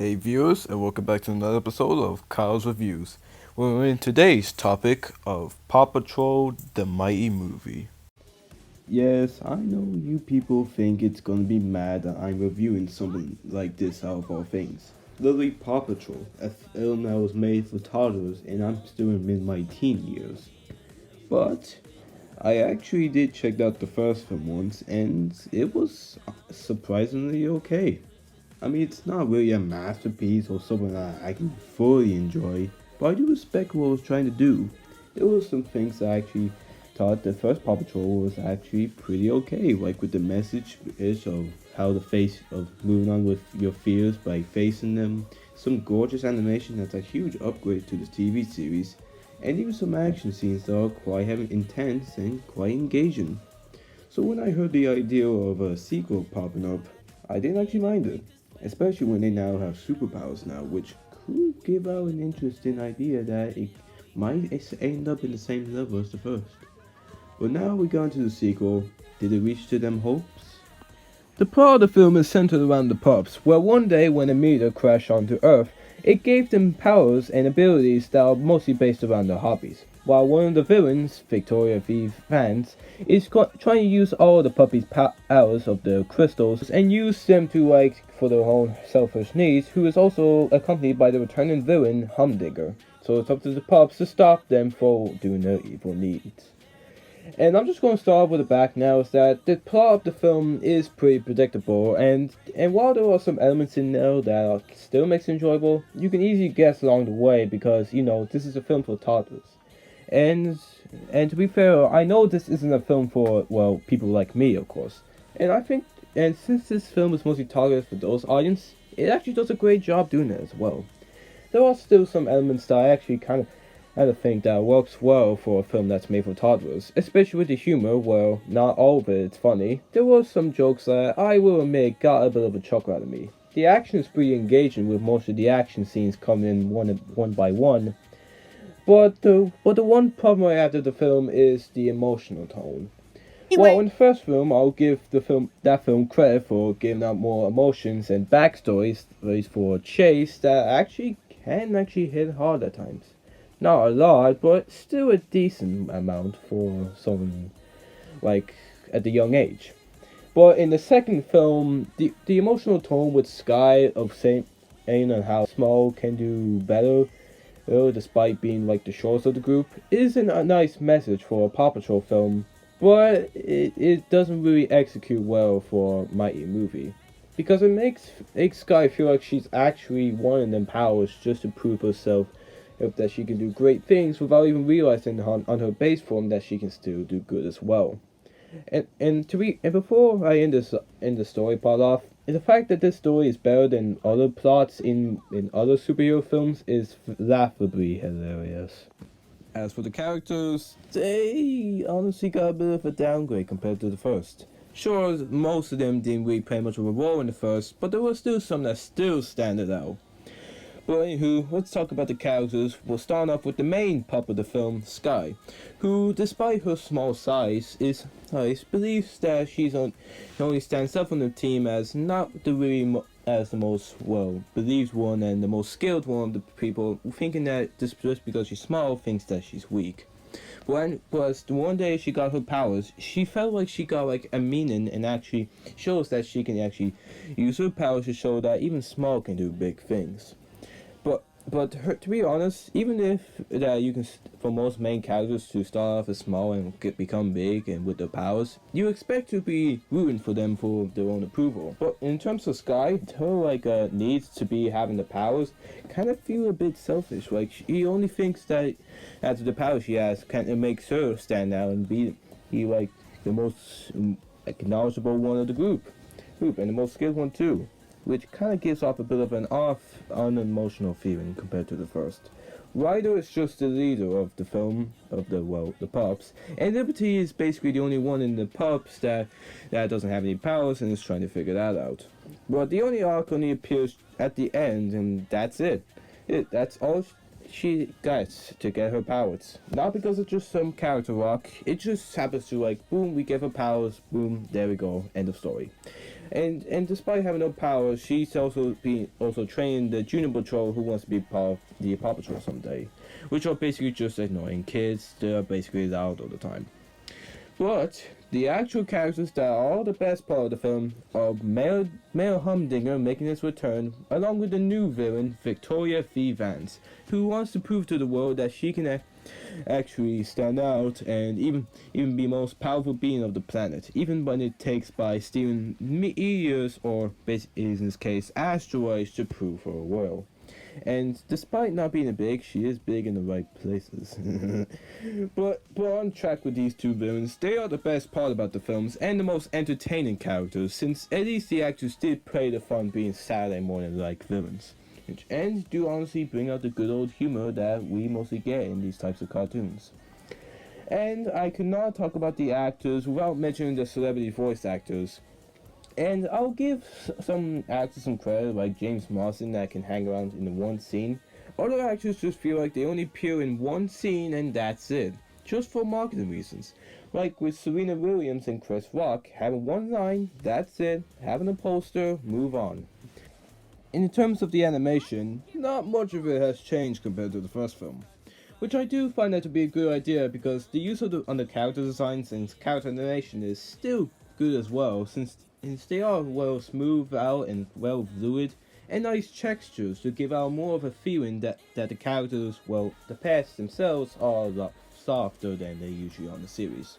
Hey viewers, and welcome back to another episode of Kyle's Reviews. We're in today's topic of Paw Patrol: The Mighty Movie. Yes, I know you people think it's gonna be mad that I'm reviewing something like this out of all things. Literally Paw Patrol, a film that was made for toddlers, and I'm still in my teen years. But I actually did check out the first film once, and it was surprisingly okay. I mean, it's not really a masterpiece or something that I can fully enjoy, but I do respect what it was trying to do. There were some things that I actually thought the first Paw Patrol was actually pretty okay, like with the message is of how the face of moving on with your fears by facing them, some gorgeous animation that's a huge upgrade to the TV series, and even some action scenes that are quite intense and quite engaging. So when I heard the idea of a sequel popping up, I didn't actually mind it, especially when they now have superpowers now, which could give out an interesting idea that it might end up in the same level as the first. But now we go into the sequel. Did it reach to them hopes? The plot of the film is centered around the pups, where one day when a meteor crashed onto Earth, it gave them powers and abilities that are mostly based around their hobbies. While one of the villains, Victoria V. Vance, is trying to use all the puppies' powers of the crystals and use them to for their own selfish needs, who is also accompanied by the returning villain, Humdinger. So it's up to the pups to stop them from doing their evil needs. And I'm just going to start with the back now is that the plot of the film is pretty predictable, and while there are some elements in there that still makes it enjoyable, you can easily guess along the way because, this is a film for toddlers. And and to be fair, I know this isn't a film for, well, people like me, of course. And since this film is mostly targeted for those audience, it actually does a great job doing it as well. There are still some elements that I actually kind of think that works well for a film that's made for toddlers, especially with the humor. Well, not all of it's funny. There were some jokes that I will admit got a bit of a chuckle out of me. The action is pretty engaging with most of the action scenes coming in one by one. But the one problem I have with the film is the emotional tone. Well, in the first film, I'll give that film credit for giving out more emotions and backstories for Chase that can actually hit hard at times. Not a lot, but still a decent amount for someone like at the young age. But in the second film, the emotional tone with Sky of saying and how Small can do better, despite being like the shortest of the group, isn't a nice message for a Paw Patrol film, but it doesn't really execute well for a Mighty movie. Because makes Sky feel like she's actually wanting them powers just to prove herself that she can do great things without even realizing on her base form that she can still do good as well. And before I end the story part off, the fact that this story is better than other plots in other superhero films is laughably hilarious. As for the characters, they honestly got a bit of a downgrade compared to the first. Sure, most of them didn't really play much of a role in the first, but there were still some that still standed out. But anywho, let's talk about the characters. We'll start off with the main pup of the film, Sky, who, despite her small size, believes that she only stands up on the team as not the as the most believed one and the most skilled one of the people, thinking that just because she's small, thinks that she's weak. But one day she got her powers, she felt like she got a meaning and actually shows that she can actually use her powers to show that even small can do big things. But to be honest, even if that you can, for most main characters to start off as small and become big and with their powers, you expect to be rooting for them for their own approval. But in terms of Sky, her needs to be having the powers kind of feel a bit selfish. Like she only thinks that after the power she has, it makes her stand out and be the most knowledgeable one of the group, and the most skilled one too, which kind of gives off a bit of an unemotional feeling compared to the first. Ryder is just the leader of the film, of the pups, and Liberty is basically the only one in the pups that doesn't have any powers and is trying to figure that out. But the only arc only appears at the end, and that's it. That's all she gets to get her powers. Not because it's just some character arc, it just happens to boom, we give her powers, boom, there we go, end of story. And despite having no power, she's also training the junior patrol who wants to be part of the Paw Patrol someday, which are basically just annoying kids. They're basically loud all the time. But the actual characters that are the best part of the film are Mayor Humdinger making his return, along with the new villain Victoria V. Vance, who wants to prove to the world that she can actually stand out and even be most powerful being of the planet, even when it takes by stealing meteors or, basically in this case, asteroids to prove her world. And despite not being big, she is big in the right places. but on track with these two villains, they are the best part about the films and the most entertaining characters, since at least the actors did play the fun being Saturday morning like villains. And do honestly bring out the good old humor that we mostly get in these types of cartoons. And I could not talk about the actors without mentioning the celebrity voice actors. And I'll give some actors some credit, like James Marsden, that can hang around in the one scene. Other actors just feel like they only appear in one scene and that's it, just for marketing reasons. Like with Serena Williams and Chris Rock, having one line, that's it, having a poster, move on. In terms of the animation, not much of it has changed compared to the first film, which I do find that to be a good idea because the use of the character designs and character animation is still good as well, since they are well smoothed out and well fluid and nice textures to give out more of a feeling that the characters, well, the pets themselves are a lot softer than they usually are in the series.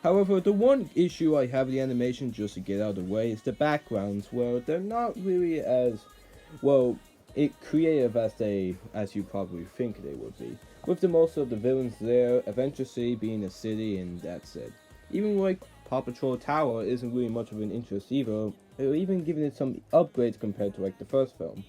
However, the one issue I have with the animation, just to get out of the way, is the backgrounds, where they're not really as, well, creative as you probably think they would be. With the most of the villains there eventually being a city and that's it. Even like Paw Patrol Tower isn't really much of an interest either, or even giving it some upgrades compared to like the first film.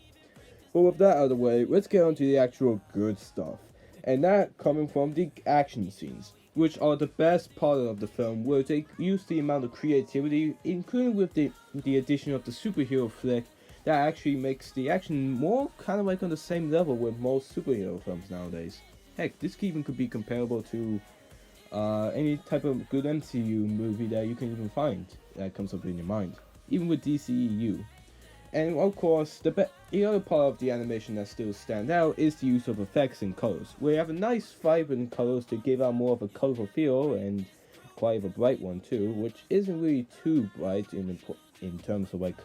But with that out of the way, let's get on to the actual good stuff. And that coming from the action scenes, which are the best part of the film, where they use the amount of creativity, including with the addition of the superhero flick, that actually makes the action more kind of like on the same level with most superhero films nowadays. Heck, this even could be comparable to any type of good MCU movie that you can even find that comes up in your mind, even with DCEU. And of course, the other part of the animation that still stands out is the use of effects and colors, where you have a nice vibrant colors to give out more of a colorful feel, and quite of a bright one too, which isn't really too bright in terms of like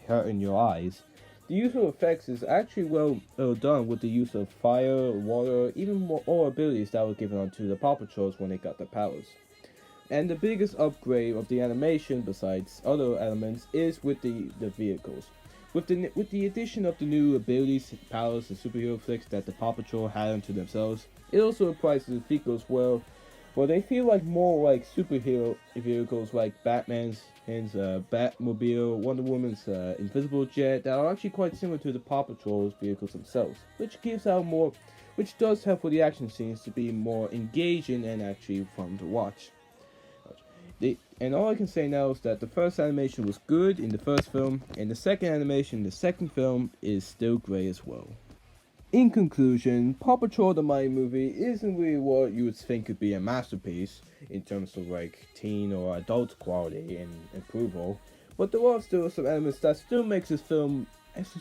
hurting your eyes. The use of effects is actually well done with the use of fire, water, even more abilities that were given onto the Paw Patrols when they got their powers. And the biggest upgrade of the animation, besides other elements, is with the vehicles. With the addition of the new abilities, powers, and superhero flicks that the Paw Patrol had onto themselves, it also applies to the vehicles well they feel like more like superhero vehicles like Batman's Batmobile, Wonder Woman's Invisible Jet that are actually quite similar to the Paw Patrol's vehicles themselves, which does help for the action scenes to be more engaging and actually fun to watch. And all I can say now is that the first animation was good in the first film, and the second animation in the second film is still great as well. In conclusion, Paw Patrol the Mighty movie isn't really what you would think could be a masterpiece in terms of like teen or adult quality and approval, but there are still some elements that still makes this film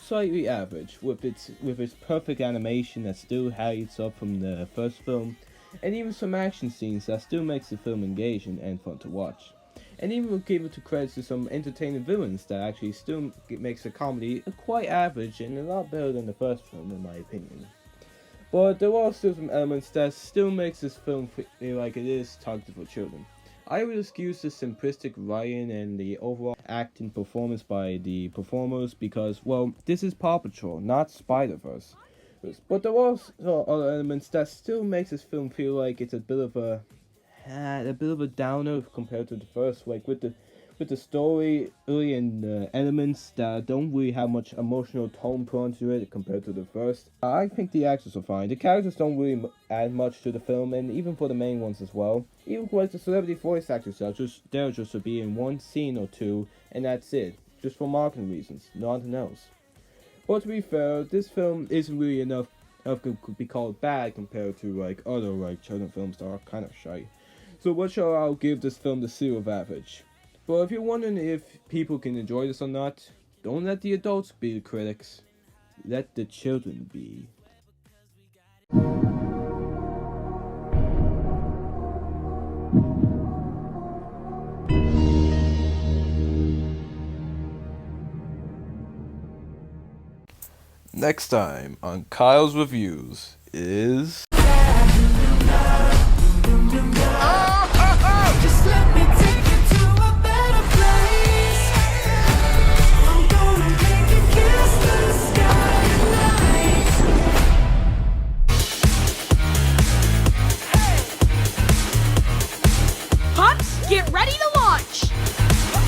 slightly average, with its perfect animation that still hides up from the first film, and even some action scenes that still makes the film engaging and fun to watch. And even will give it to credits to some entertaining villains that actually still makes the comedy quite average and a lot better than the first film in my opinion. But there are still some elements that still makes this film feel like it is targeted for children. I would excuse the simplistic writing and the overall acting performance by the performers because, well, this is Paw Patrol, not Spider-Verse. But there are also other elements that still makes this film feel like it's a bit of a downer compared to the first, like with the story early and elements that don't really have much emotional tone put onto it compared to the first. I think the actors are fine. The characters don't really add much to the film, and even for the main ones as well. Even like the celebrity voice actors are just to be in one scene or two, and that's it, just for marketing reasons, nothing else. But to be fair, this film isn't really enough could be called bad compared to like other like children films that are kind of shy. So what shall I give this film the seal of average? But if you're wondering if people can enjoy this or not, don't let the adults be the critics. Let the children be. Next time on Kyle's Reviews is